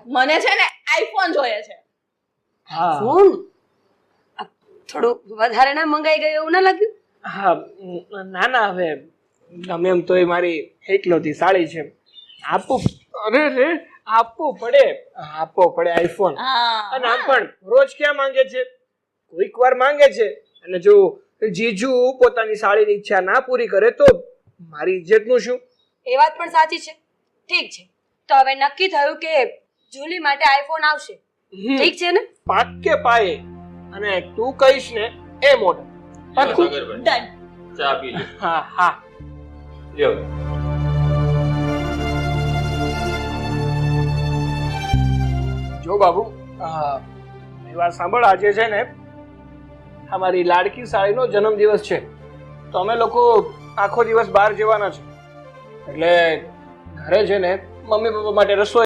મને છે ને આઈફોન જોઈએ છે. હા ફોન થોડું વધારે ના મંગાઈ ગયું એવું ના લાગ્યું? હા ના ના હવે ગમે એમ તોય મારી એકલોતી સાળી છે. આપવું પડે આઈફોન. હા અને આમ પણ રોજ ક્યાં માંગે છે? કોઈક વાર માંગે છે. અને જો જીજુ પોતાની સાળીની ઈચ્છા ના પૂરી કરે તો મારી ઇજ્જતનું શું? એ વાત પણ સાચી છે. ઠીક છે, તો હવે નક્કી થયું કે જુલી માટે આઈફોન આવશે. ઠીક છે ને? પાક્કે પાયે. અને તું કહીશ ને એ મોડલ પાક્કું? સાગરભાઈ, ડન. ચા પી લો. હા હા લ્યો. જો બાબુ એ વાત સાંભળ, આજે છે ને અમારી લાડકી સાળીનો જન્મદિવસ છે, તો અમે લોકો આખો દિવસ બહાર જવાના છે. એટલે ઘરે છે ને મમ્મી પપ્પા માટે રસોઈ